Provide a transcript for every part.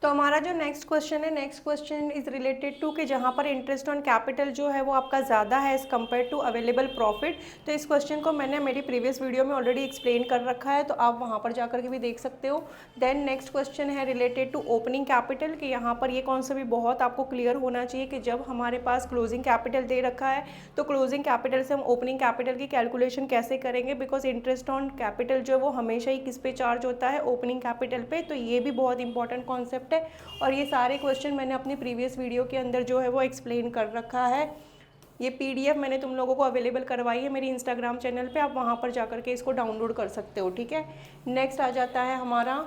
तो हमारा जो नेक्स्ट क्वेश्चन है, next question is related to कि जहाँ पर इंटरेस्ट ऑन कैपिटल जो है वो आपका ज़्यादा है as compare to available profit. तो इस क्वेश्चन को मैंने मेरी प्रीवियस वीडियो में ऑलरेडी एक्सप्लेन कर रखा है, तो आप वहाँ पर जाकर के भी देख सकते हो। देन नेक्स्ट क्वेश्चन है रिलेटेड टू ओपनिंग कैपिटल कि यहाँ पर ये कॉन्सेप्ट भी बहुत आपको क्लियर होना चाहिए कि जब हमारे पास क्लोजिंग कैपिटल दे रखा है तो क्लोजिंग कैपिटल से हम ओपनिंग कैपिटल की कैलकुलेशन कैसे करेंगे, बिकॉज इंटरेस्ट ऑन कैपिटल जो है वो हमेशा ही किस पे चार्ज होता है, ओपनिंग कैपिटल पे। तो ये भी बहुत इंपॉर्टेंट कॉन्सेप्ट है और ये सारे क्वेश्चन मैंने अपनी प्रीवियस वीडियो के अंदर जो है वो एक्सप्लेन कर रखा है। ये पीडीएफ मैंने तुम लोगों को अवेलेबल करवाई है मेरी इंस्टाग्राम चैनल पे, आप वहाँ पर जाकर के इसको डाउनलोड कर सकते हो, ठीक है। नेक्स्ट आ जाता है हमारा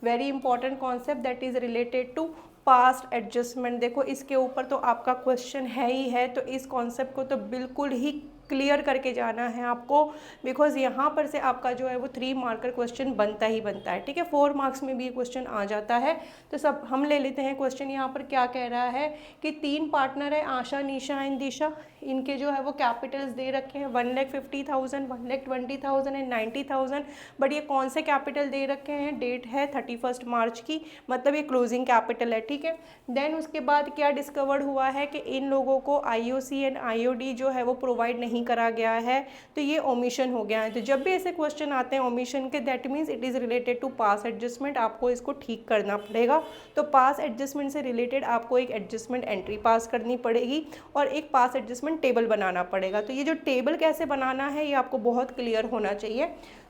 very important concept that is related to past adjustment. देखो इसके ऊपर तो आपका क्वेश्चन है ही है, तो इस कॉन्सेप्ट को तो बिल्कुल ही क्लियर करके जाना है आपको, बिकॉज यहाँ पर से आपका जो है वो 3 मार्कर क्वेश्चन बनता ही बनता है, ठीक है। 4 मार्क्स में भी ये क्वेश्चन आ जाता है। तो सब हम ले लेते हैं क्वेश्चन। यहाँ पर क्या कह रहा है कि 3 पार्टनर है, आशा, निशा एंड दिशा। इनके जो है वो कैपिटल्स दे रखे हैं 1,50,000, 1,20,000 एंड 90,000। बट ये कौन से कैपिटल दे रखे हैं, डेट है 31 मार्च की, मतलब ये क्लोजिंग कैपिटल है, ठीक है। देन उसके बाद क्या डिस्कवर्ड हुआ है कि इन लोगों को आईओसी एंड आईओडी जो है वो प्रोवाइड नहीं करा गया है, तो ये ओमिशन हो गया है। तो जब भी ऐसे क्वेश्चन आते हैं ओमिशन के, that means it is related to past adjustment, आपको इसको ठीक करना पड़ेगा। तो पास एडजस्टमेंट से रिलेटेड आपको एक एडजस्टमेंट एंट्री पास करनी पड़ेगी और एक पास एडजस्टमेंट टेबल बनाना पड़ेगा। तो ये जो टेबल कैसे बनाना है ये आपको बहुत क्लियर होना चाहिए।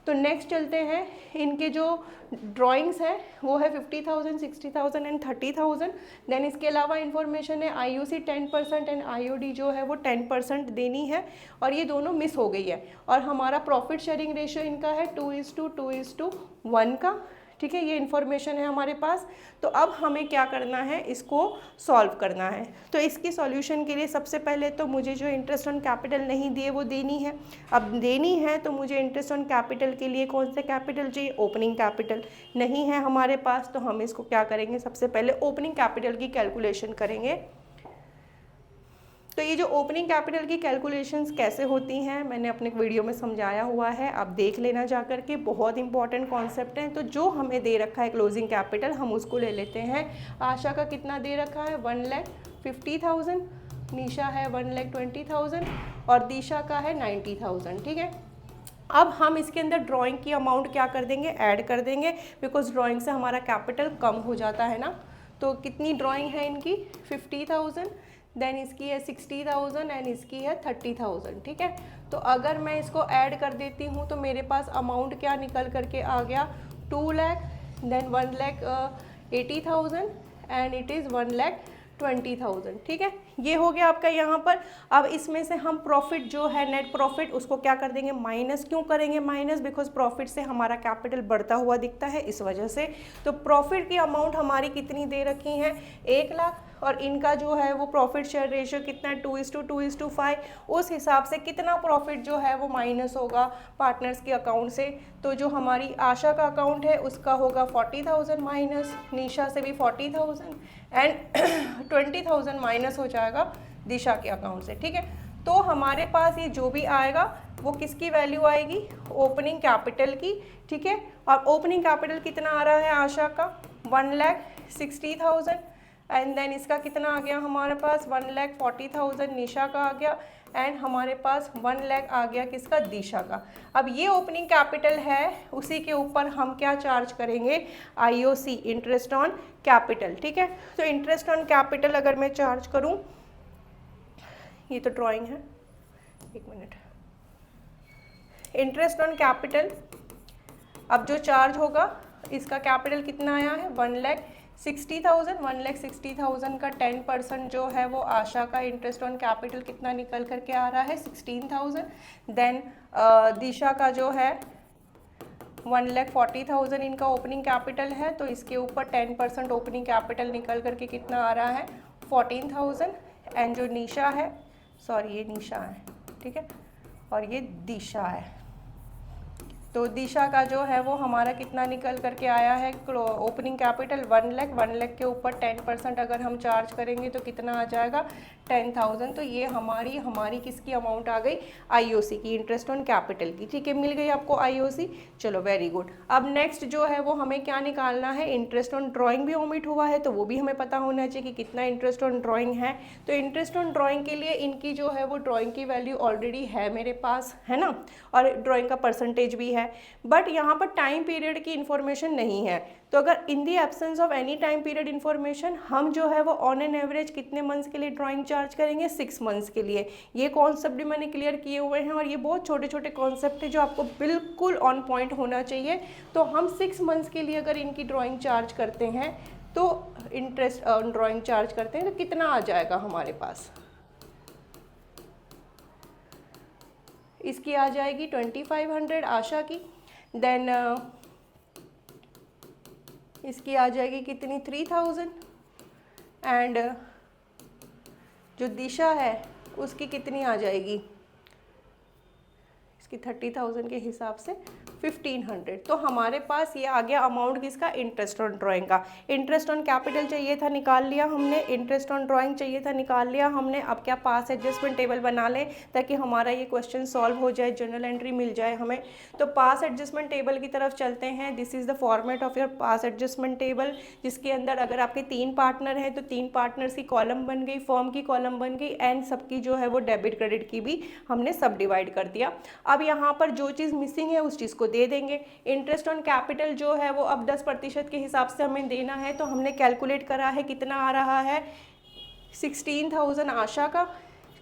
तो नेक्स्ट चलते हैं, इनके जो ड्राइंग्स है वो है 50,000, 60,000 एंड 30,000। देन इसके अलावा इन्फॉर्मेशन है आईओसी 10% एंड आईओडी जो है वो 10% देनी है और ये दोनों मिस हो गई है। और हमारा प्रॉफिट शेयरिंग रेशियो इनका है 2:1 का, ठीक है। ये इन्फॉर्मेशन है हमारे पास। तो अब हमें क्या करना है, इसको सॉल्व करना है। तो इसकी सॉल्यूशन के लिए सबसे पहले तो मुझे जो इंटरेस्ट ऑन कैपिटल नहीं दिए वो देनी है। अब देनी है तो मुझे इंटरेस्ट ऑन कैपिटल के लिए कौन से कैपिटल चाहिए, ओपनिंग कैपिटल नहीं है हमारे पास। तो हम इसको क्या करेंगे, सबसे पहले ओपनिंग कैपिटल की कैलकुलेशन करेंगे। तो ये जो ओपनिंग कैपिटल की कैलकुलेशंस कैसे होती हैं मैंने अपने वीडियो में समझाया हुआ है, आप देख लेना जा कर के, बहुत इंपॉर्टेंट कॉन्सेप्ट हैं। तो जो हमें दे रखा है क्लोजिंग कैपिटल हम उसको ले लेते हैं। आशा का कितना दे रखा है 1,50,000, निशा है 1,20,000 और दिशा का है 90,000, ठीक है। अब हम इसके अंदर ड्राइंग की अमाउंट क्या कर देंगे, ऐड कर देंगे, बिकॉज ड्राइंग से हमारा कैपिटल कम हो जाता है ना। तो कितनी ड्राइंग है इनकी 50,000, देन इसकी है 60,000 एंड इसकी है 30,000, ठीक है। तो अगर मैं इसको ऐड कर देती हूँ तो मेरे पास अमाउंट क्या निकल करके आ गया 2 lakh, then 1,80,000 and it is 1,20,000, ठीक है। ये हो गया आपका यहाँ पर। अब इसमें से हम प्रॉफिट जो है नेट प्रॉफिट उसको क्या कर देंगे, माइनस। क्यों करेंगे माइनस, बिकॉज प्रॉफिट से हमारा कैपिटल बढ़ता हुआ दिखता है, इस वजह से। तो प्रॉफिट की अमाउंट हमारी कितनी दे रखी है 1 लाख और इनका जो है वो प्रॉफिट शेयर रेशियो कितना है 2:2:5। उस हिसाब से कितना प्रॉफिट जो है वो माइनस होगा पार्टनर्स के अकाउंट से। तो जो हमारी आशा का अकाउंट है उसका होगा 40,000 माइनस, निशा से भी 40,000 एंड 20,000 माइनस हो जाएगा दिशा के अकाउंट से, ठीक है। तो हमारे पास ये जो भी आएगा वो किसकी वैल्यू आएगी, ओपनिंग कैपिटल की, ठीक है। और ओपनिंग कैपिटल कितना आ रहा है आशा का 1,60,000 एंड देन इसका कितना आ गया हमारे पास 1,40,000 निशा का आ गया एंड हमारे पास 1 लाख आ गया किसका, दिशा का। अब ये ओपनिंग कैपिटल है, उसी के ऊपर हम क्या चार्ज करेंगे, आईओसी, इंटरेस्ट ऑन कैपिटल, ठीक है। तो इंटरेस्ट ऑन कैपिटल अगर मैं चार्ज करूं, ये तो ड्राइंग है, एक मिनट, इंटरेस्ट ऑन कैपिटल अब जो चार्ज होगा इसका कैपिटल कितना आया है 1,60,000, 1,60,000 का 10% जो है वो आशा का इंटरेस्ट ऑन कैपिटल कितना निकल करके आ रहा है 16,000। देन दिशा का जो है 1,40,000 इनका ओपनिंग कैपिटल है, तो इसके ऊपर 10% ओपनिंग कैपिटल निकल करके कितना आ रहा है 14,000 एंड जो निशा है, सॉरी ये निशा है, ठीक है, और ये दिशा है, तो दिशा का जो है वो हमारा कितना निकल करके आया है, ओपनिंग कैपिटल 1 लाख, 1 लाख के ऊपर 10% अगर हम चार्ज करेंगे तो कितना आ जाएगा 10,000। तो ये हमारी किसकी अमाउंट आ गई, आईओसी की, इंटरेस्ट ऑन कैपिटल की। ठीक है, मिल गई आपको आईओसी, चलो वेरी गुड। अब नेक्स्ट जो है वो हमें क्या निकालना है, इंटरेस्ट ऑन ड्राइंग भी ओमिट हुआ है तो वो भी हमें पता होना चाहिए कि कितना इंटरेस्ट ऑन ड्राइंग है। तो इंटरेस्ट ऑन ड्राइंग के लिए इनकी जो है वो ड्राइंग की वैल्यू ऑलरेडी है मेरे पास, है ना, और ड्राइंग का परसेंटेज भी है, बट यहाँ पर टाइम पीरियड की इंफॉर्मेशन नहीं है। तो अगर in the absence of any time period information हम जो है वो ऑन एन एवरेज कितने मंथ्स के लिए ड्राइंग चार्ज करेंगे, 6 मंथ्स के लिए। ये कॉन्सेप्ट भी मैंने क्लियर किए हुए हैं और ये बहुत छोटे छोटे कॉन्सेप्ट है जो आपको बिल्कुल ऑन पॉइंट होना चाहिए। तो हम 6 मंथ्स के लिए अगर इनकी ड्राइंग चार्ज करते हैं तो इंटरेस्ट ड्राइंग चार्ज करते हैं तो कितना आ जाएगा हमारे पास, इसकी आ जाएगी 2500 आशा की, देन इसकी आ जाएगी कितनी 3000, एंड जो दिशा है उसकी कितनी आ जाएगी, इसकी 30,000 के हिसाब से 1500। तो हमारे पास ये आ गया अमाउंट किसका, इंटरेस्ट ऑन ड्राइंग का। इंटरेस्ट ऑन कैपिटल चाहिए था, निकाल लिया हमने, इंटरेस्ट ऑन ड्राइंग चाहिए था, निकाल लिया हमने। अब क्या पास एडजस्टमेंट टेबल बना लें ताकि हमारा ये क्वेश्चन सॉल्व हो जाए, जनरल एंट्री मिल जाए हमें। तो पास एडजस्टमेंट टेबल की तरफ चलते हैं। This is the format of your pass adjustment table, जिसके अंदर अगर आपके 3 पार्टनर हैं तो 3 पार्टनर्स की कॉलम बन गई, फर्म की कॉलम बन गई, एंड सबकी जो है वो डेबिट क्रेडिट की भी हमने सब डिवाइड कर दिया। अब यहाँ पर जो चीज़ मिसिंग है उस चीज़ को दे देंगे। इंटरेस्ट ऑन कैपिटल जो है वो अब 10% के हिसाब से हमें देना है, तो हमने कैलकुलेट करा है, कितना आ रहा है 16,000 आशा का,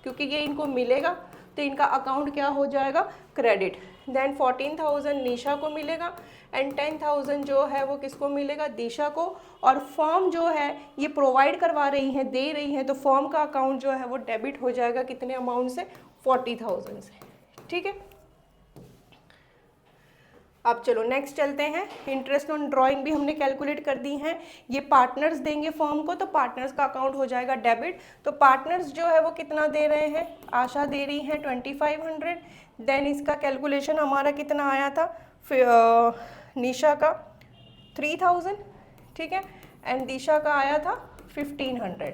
क्योंकि ये इनको मिलेगा तो इनका अकाउंट क्या हो जाएगा, क्रेडिट। देन 14,000 निशा को मिलेगा एंड 10,000 जो है वो किसको मिलेगा, दिशा को। और फर्म जो है ये प्रोवाइड करवा रही है, दे रही है, तो फर्म का अकाउंट जो है वो डेबिट हो जाएगा कितने अमाउंट से, 40,000 से। ठीक है, अब चलो नेक्स्ट चलते हैं। इंटरेस्ट ऑन ड्राइंग भी हमने कैलकुलेट कर दी हैं। ये पार्टनर्स देंगे फर्म को तो पार्टनर्स का अकाउंट हो जाएगा डेबिट। तो पार्टनर्स जो है वो कितना दे रहे हैं, आशा दे रही है 2500। देन इसका कैलकुलेशन हमारा कितना आया था, निशा का 3000, ठीक है, एंड दिशा का आया था 1500।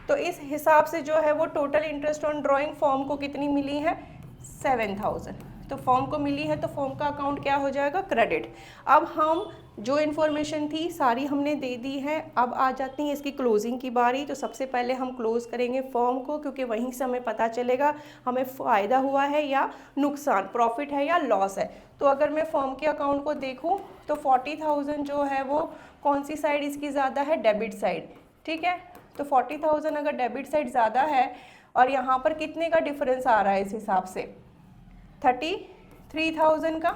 तो इस हिसाब से जो है वो total interest on drawing firm को कितनी मिली है, 7000। तो फॉर्म को मिली है तो फॉर्म का अकाउंट क्या हो जाएगा, क्रेडिट। अब हम जो इन्फॉर्मेशन थी सारी हमने दे दी है। अब आ जाती है इसकी क्लोजिंग की बारी। तो सबसे पहले हम क्लोज करेंगे फॉर्म को, क्योंकि वहीं से हमें पता चलेगा हमें फ़ायदा हुआ है या नुकसान, प्रॉफिट है या लॉस है। तो अगर मैं फॉर्म के अकाउंट को देखूँ तो 40,000 जो है वो कौन सी साइड इसकी ज़्यादा है, डेबिट साइड। ठीक है, तो 40,000 अगर डेबिट साइड ज़्यादा है और यहाँ पर कितने का डिफरेंस आ रहा है इस हिसाब से, 33,000 का।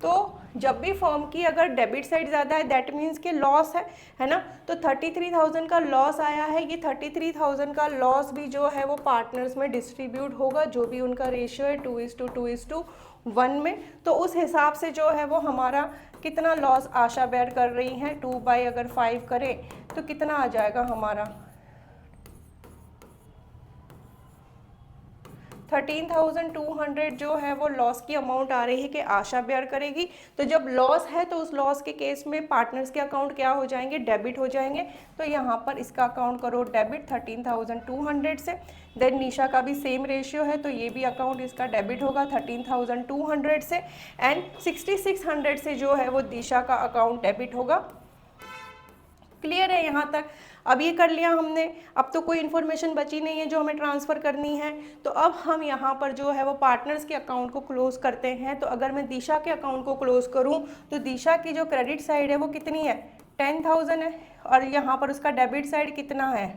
तो जब भी फर्म की अगर डेबिट साइड ज़्यादा है दैट मीन्स कि लॉस है ना। तो 33,000 का लॉस आया है, ये 33,000 का लॉस भी जो है वो पार्टनर्स में डिस्ट्रीब्यूट होगा, जो भी उनका रेशियो है 2:1 में। तो उस हिसाब से जो है वो हमारा कितना लॉस आशा बेयर कर रही हैं, 2/5 करें तो कितना आ जाएगा हमारा 13,200 जो है वो लॉस की अमाउंट आ रही है कि आशा बेयर करेगी। तो जब लॉस है तो उस लॉस के केस में पार्टनर्स के अकाउंट क्या हो जाएंगे, डेबिट हो जाएंगे। तो यहाँ पर इसका अकाउंट करो डेबिट 13,200 से। देन निशा का भी सेम रेशियो है तो ये भी अकाउंट इसका डेबिट होगा 13,200 से, एंड 6,600 से जो है वो दिशा का अकाउंट डेबिट होगा। क्लियर है यहाँ तक। अब ये कर लिया हमने, अब तो कोई इन्फॉर्मेशन बची नहीं है जो हमें ट्रांसफ़र करनी है। तो अब हम यहाँ पर जो है वो पार्टनर्स के अकाउंट को क्लोज़ करते हैं। तो अगर मैं दिशा के अकाउंट को क्लोज़ करूँ तो दिशा की जो क्रेडिट साइड है वो कितनी है, 10,000 है, और यहाँ पर उसका डेबिट साइड कितना है,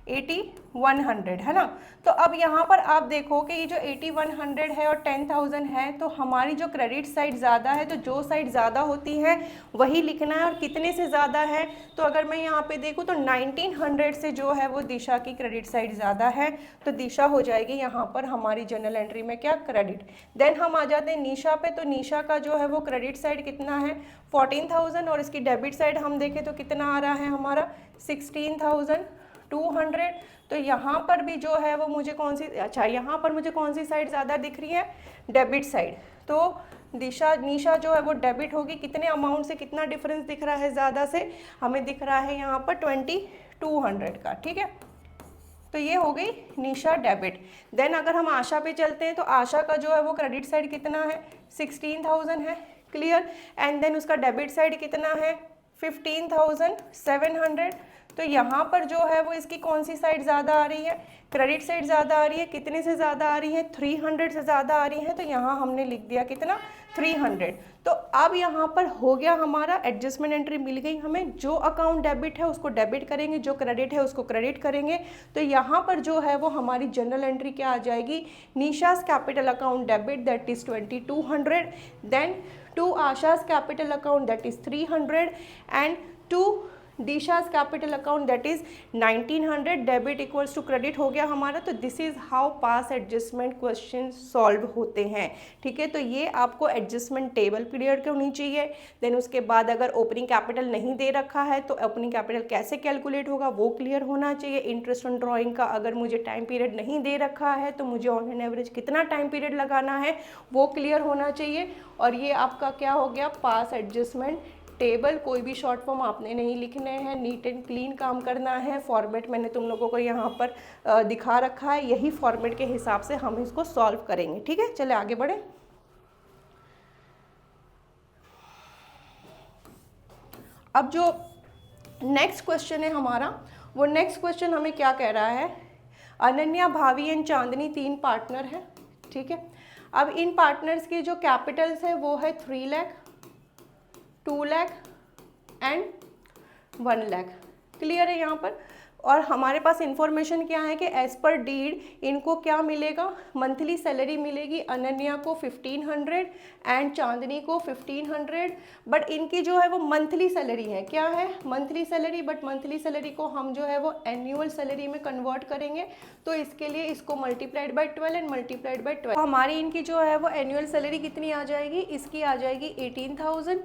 8100 है ना। तो अब यहाँ पर आप देखो कि ये जो 8100 है और 10,000 है, तो हमारी जो क्रेडिट साइड ज़्यादा है, तो जो साइड ज़्यादा होती है वही लिखना है। और कितने से ज़्यादा है, तो अगर मैं यहाँ पे देखूँ तो 1900 से जो है वो दिशा की क्रेडिट साइड ज़्यादा है, तो दिशा हो जाएगी यहाँ पर हमारी जनरल एंट्री में क्या, क्रेडिट। देन हम आ जाते हैं निशा पे। तो निशा का जो है वो क्रेडिट साइड कितना है, 14,000, और इसकी डेबिट साइड हम देखें तो कितना आ रहा है हमारा 16,200। 200। तो यहाँ पर भी जो है वो मुझे कौन सी, अच्छा यहाँ पर मुझे कौन सी साइड ज़्यादा दिख रही है, डेबिट साइड। तो निशा जो है वो डेबिट होगी। कितने अमाउंट से कितना डिफरेंस दिख रहा है ज़्यादा से, हमें दिख रहा है यहाँ पर 2200 का, ठीक है। तो ये हो गई निशा डेबिट। देन अगर हम आशा पे चलते हैं तो आशा का जो है वो क्रेडिट साइड कितना है, 16,000 है, क्लियर। एंड देन उसका डेबिट साइड कितना है, 15,700। तो यहाँ पर जो है वो इसकी कौन सी साइड ज़्यादा आ रही है, क्रेडिट साइड ज़्यादा आ रही है। कितने से ज़्यादा आ रही है, 300 से ज़्यादा आ रही है। तो यहाँ हमने लिख दिया कितना, 300। तो अब यहाँ पर हो गया हमारा एडजस्टमेंट एंट्री मिल गई हमें। जो अकाउंट डेबिट है उसको डेबिट करेंगे, जो क्रेडिट है उसको क्रेडिट करेंगे। तो यहाँ पर जो है वो हमारी जनरल एंट्री क्या आ जाएगी, Nisha's capital account debit that is 2200, then to Asha's capital account that is 300 and to Disha's capital account that is 1900। Debit equals to credit हो गया हमारा। तो this is how pass adjustment question solve होते हैं, ठीक है। तो ये आपको एडजस्टमेंट टेबल क्लियर होनी चाहिए। देन उसके बाद अगर ओपनिंग कैपिटल नहीं दे रखा है तो ओपनिंग कैपिटल कैसे कैलकुलेट होगा वो क्लियर होना चाहिए। इंटरेस्ट ऑन ड्रॉइंग का अगर मुझे टाइम पीरियड नहीं दे रखा है तो मुझे ऑन एन एवरेज कितना टाइम पीरियड लगाना है वो क्लियर होना चाहिए। और ये आपका क्या हो गया, पास एडजस्टमेंट टेबल। कोई भी शॉर्ट फॉर्म आपने नहीं लिखने हैं, नीट एंड क्लीन काम करना है। फॉर्मेट मैंने तुम लोगों को यहाँ पर दिखा रखा है, यही फॉर्मेट के हिसाब से हम इसको सॉल्व करेंगे, ठीक है। चले आगे बढ़े। अब जो नेक्स्ट क्वेश्चन है हमारा, वो नेक्स्ट क्वेश्चन हमें क्या कह रहा है, अनन्या, भावी एंड चांदनी 3 पार्टनर हैं, ठीक है। अब इन पार्टनर्स की जो कैपिटल्स है वो है 3 लाख, 2 लाख एंड 1 लाख, क्लियर है यहाँ पर। और हमारे पास इंफॉर्मेशन क्या है कि एज पर डीड इनको क्या मिलेगा, मंथली सैलरी मिलेगी। अनन्या को 1500 एंड चांदनी को 1500। बट इनकी जो है वो मंथली सैलरी है, क्या है, monthly salary. But monthly salary को हम जो है वो एनुअल सैलरी में कन्वर्ट करेंगे। तो इसके लिए इसको multiplied by 12 and multiplied by 12। हमारी इनकी जो है वो एनुअल सैलरी कितनी आ जाएगी, इसकी आ जाएगी 18,000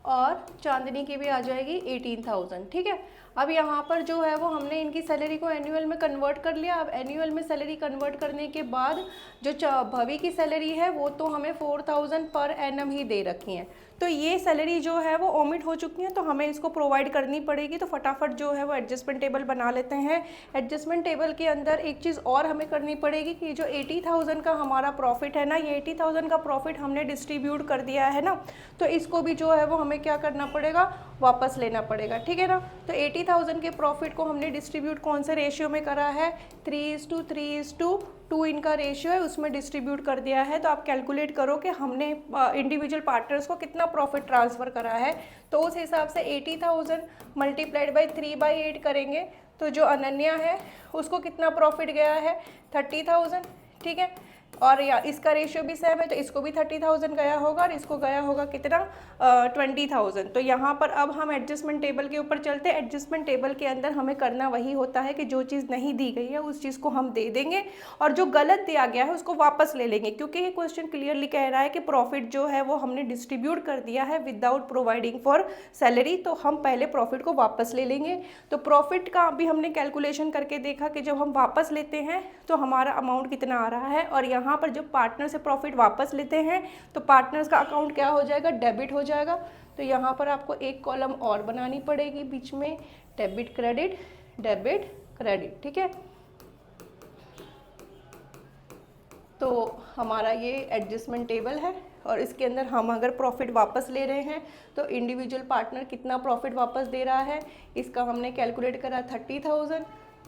और चांदनी की भी आ जाएगी 18,000, ठीक है। अब यहाँ पर जो है वो हमने इनकी सैलरी को एनुअल में कन्वर्ट कर लिया। अब एनुअल में सैलरी कन्वर्ट करने के बाद जो भवी की सैलरी है वो तो हमें 4,000 पर एनम ही दे रखी है। तो ये सैलरी जो है वो ओमिट हो चुकी है, तो हमें इसको प्रोवाइड करनी पड़ेगी। तो फटाफट जो है वो एडजस्टमेंट टेबल बना लेते हैं। एडजस्टमेंट टेबल के अंदर एक चीज़ और हमें करनी पड़ेगी कि जो 80,000 का हमारा प्रॉफिट है ना, ये 80,000 का प्रॉफिट हमने डिस्ट्रीब्यूट कर दिया है ना, तो इसको भी जो है वो हमें क्या करना पड़ेगा, वापस लेना पड़ेगा, ठीक है ना। तो 80,000 के प्रॉफिट को हमने डिस्ट्रीब्यूट कौन से रेशियो में करा है, 3:3:2 इनका रेशियो है, उसमें डिस्ट्रीब्यूट कर दिया है। तो आप कैलकुलेट करो कि हमने इंडिविजुअल पार्टनर्स को कितना प्रॉफिट ट्रांसफ़र करा है। तो उस हिसाब से 80,000 मल्टीप्लाइड बाई 3/8 करेंगे तो जो अनन्या है उसको कितना प्रॉफिट गया है, 30,000, ठीक है। और या इसका रेशियो भी सेम है तो इसको भी 30,000 गया होगा और इसको गया होगा कितना, 20,000। तो यहाँ पर अब हम एडजस्टमेंट टेबल के ऊपर चलते हैं। एडजस्टमेंट टेबल के अंदर हमें करना वही होता है कि जो चीज़ नहीं दी गई है उस चीज़ को हम दे देंगे और जो गलत दिया गया है उसको वापस ले लेंगे, क्योंकि ये क्वेश्चन क्लियरली कह रहा है कि प्रॉफिट जो है वो हमने डिस्ट्रीब्यूट कर दिया है विदाउट प्रोवाइडिंग फॉर सैलरी, तो हम पहले प्रॉफिट को वापस ले लेंगे। तो प्रॉफिट का अभी हमने कैलकुलेशन करके देखा कि जब हम वापस लेते हैं तो हमारा अमाउंट कितना आ रहा है। और यहाँ पर जब पार्टनर से प्रॉफिट वापस लेते हैं तो पार्टनर्स का अकाउंट क्या हो जाएगा, डेबिट हो जाएगा। तो यहाँ पर आपको एक कॉलम और बनानी पड़ेगी बीच में, डेबिट क्रेडिट, ठीक है। तो हमारा ये एडजस्टमेंट टेबल है और इसके अंदर हम अगर प्रॉफिट वापस ले रहे हैं तो इंडिविजुअल पार्टनर कितना प्रॉफिट वापस दे रहा है, इसका हमने कैलकुलेट करा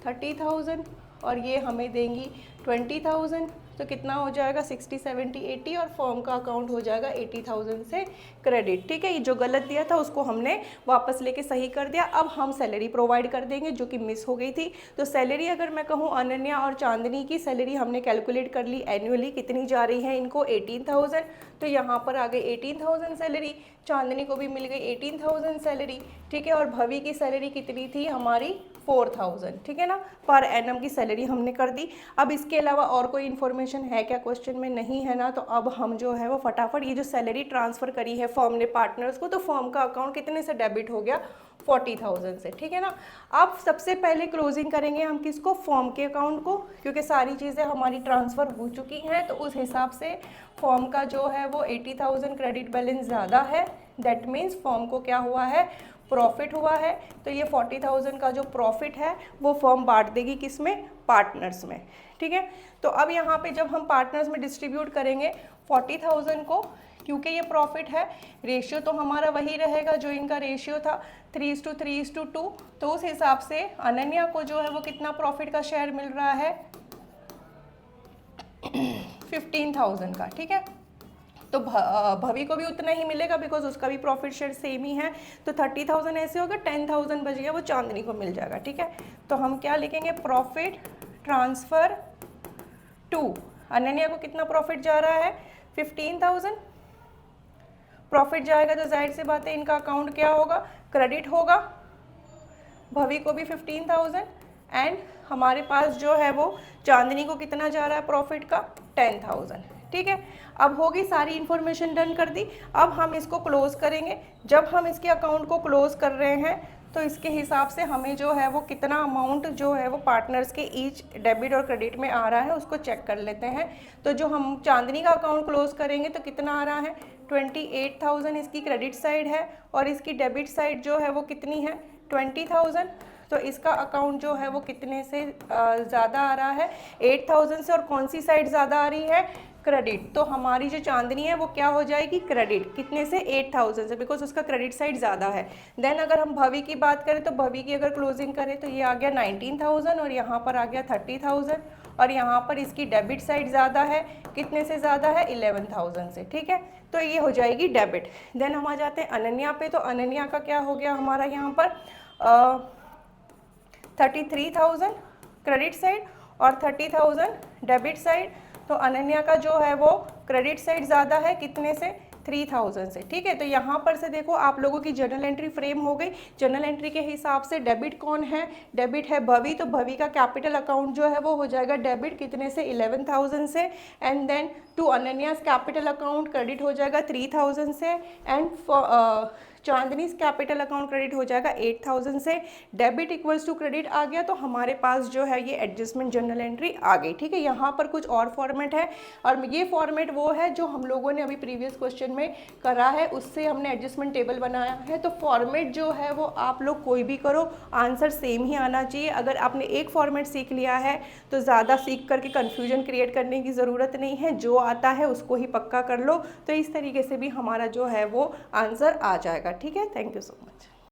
30,000 और ये हमें देंगी 20,000। तो कितना हो जाएगा, 60, 70, 80 और फर्म का अकाउंट हो जाएगा 80,000 से क्रेडिट, ठीक है। ये जो गलत दिया था उसको हमने वापस लेके सही कर दिया। अब हम सैलरी प्रोवाइड कर देंगे जो कि मिस हो गई थी। तो सैलरी अगर मैं कहूँ अनन्या और चांदनी की सैलरी हमने कैलकुलेट कर ली एनुअली, कितनी जा रही है इनको, 18,000। तो यहाँ पर आ गई 18,000 सैलरी, चांदनी को भी मिल गई 18,000 सैलरी, ठीक है। और भवी की सैलरी कितनी थी हमारी, 4,000, ठीक है ना, पर एनम की सैलरी हमने कर दी। अब इसके अलावा और कोई इन्फॉर्मेशन है क्या क्वेश्चन में, नहीं है ना। तो अब हम जो है वो फटाफट ये जो सैलरी ट्रांसफ़र करी है फर्म ने पार्टनर्स को, तो फर्म का अकाउंट कितने से डेबिट हो गया, 40,000 से, ठीक है ना। अब सबसे पहले क्लोजिंग करेंगे हम किसको, फॉर्म के अकाउंट को, क्योंकि सारी चीज़ें हमारी ट्रांसफ़र हो चुकी हैं, तो उस हिसाब से फॉर्म का जो है वो 80,000 क्रेडिट बैलेंस ज़्यादा है, दैट मीन्स फॉर्म को क्या हुआ है, प्रॉफिट हुआ है। तो ये 40,000 का जो प्रॉफिट है वो फर्म बांट देगी किस में, पार्टनर्स में, ठीक है। तो अब यहाँ पे जब हम पार्टनर्स में डिस्ट्रीब्यूट करेंगे 40,000 को, क्योंकि ये प्रॉफिट है, रेशियो तो हमारा वही रहेगा जो इनका रेशियो था 3:3:2, तो उस हिसाब से अनन्या को जो है वो कितना प्रॉफिट का शेयर मिल रहा है 15,000 का, ठीक है। तो भवी को भी उतना ही मिलेगा बिकॉज उसका भी प्रॉफिट शेयर सेम ही है, तो 30,000 ऐसे होगा, 10,000 बच गया वो चांदनी को मिल जाएगा, ठीक है। तो हम क्या लिखेंगे, प्रॉफिट ट्रांसफ़र टू, अनन्या को कितना प्रॉफिट जा रहा है 15,000 प्रॉफिट जाएगा, तो जाहिर सी बात है इनका अकाउंट क्या होगा, क्रेडिट होगा, भवी को भी 15,000 एंड हमारे पास जो है वो चांदनी को कितना जा रहा है प्रॉफिट का 10,000, ठीक है। अब होगी सारी इन्फॉर्मेशन डन कर दी, अब हम इसको क्लोज करेंगे। जब हम इसके अकाउंट को क्लोज कर रहे हैं तो इसके हिसाब से हमें जो है वो कितना अमाउंट जो है वो पार्टनर्स के ईच डेबिट और क्रेडिट में आ रहा है उसको चेक कर लेते हैं। तो जो हम चांदनी का अकाउंट क्लोज करेंगे तो कितना आ रहा है 28,000 इसकी क्रेडिट साइड है और इसकी डेबिट साइड जो है वो कितनी है 20,000। तो इसका अकाउंट जो है वो कितने से ज़्यादा आ रहा है 8,000 से, और कौन सी साइड ज़्यादा आ रही है, क्रेडिट। तो हमारी जो चांदनी है वो क्या हो जाएगी, क्रेडिट, कितने से 8,000 से, बिकॉज उसका क्रेडिट साइड ज़्यादा है। देन अगर हम भवी की बात करें तो भवी की अगर क्लोजिंग करें तो ये आ गया 19,000 और यहाँ पर आ गया 30,000, और यहाँ पर इसकी डेबिट साइड ज़्यादा है, कितने से ज़्यादा है 11,000 से, ठीक है। तो ये हो जाएगी डेबिट। देन हम आ जाते हैं अनन्या पे, तो अनन्या का क्या हो गया हमारा यहाँ पर 33,000 क्रेडिट साइड और 30,000 डेबिट साइड। तो अनन्या का जो है वो क्रेडिट साइड ज़्यादा है, कितने से 3,000 से, ठीक है। तो यहाँ पर से देखो आप लोगों की जर्नल एंट्री फ्रेम हो गई। जर्नल एंट्री के हिसाब से डेबिट कौन है, डेबिट है भवी, तो भवी का कैपिटल अकाउंट जो है वो हो जाएगा डेबिट, कितने से 11,000 से, and then to Ananya's capital account credit हो जाएगा 3,000 से, and Chandni's capital account credit हो जाएगा 8,000 से। डेबिट इक्वल्स टू क्रेडिट आ गया, तो हमारे पास जो है ये एडजस्टमेंट जर्नल एंट्री आ गई, ठीक है। यहाँ पर कुछ और फॉर्मेट है, और ये फॉर्मेट वो है जो हम लोगों ने अभी प्रीवियस क्वेश्चन में करा है, उससे हमने एडजस्टमेंट टेबल बनाया है। तो फॉर्मेट जो है वो आप लोग कोई भी करो, आंसर सेम ही आना चाहिए। अगर आपने एक फॉर्मेट सीख लिया है तो ज़्यादा सीख करके कन्फ्यूजन क्रिएट करने की ज़रूरत नहीं है, जो आता है उसको ही पक्का कर लो। तो इस तरीके से भी हमारा जो है वो आंसर आ जाएगा, ठीक है। Thank you so much.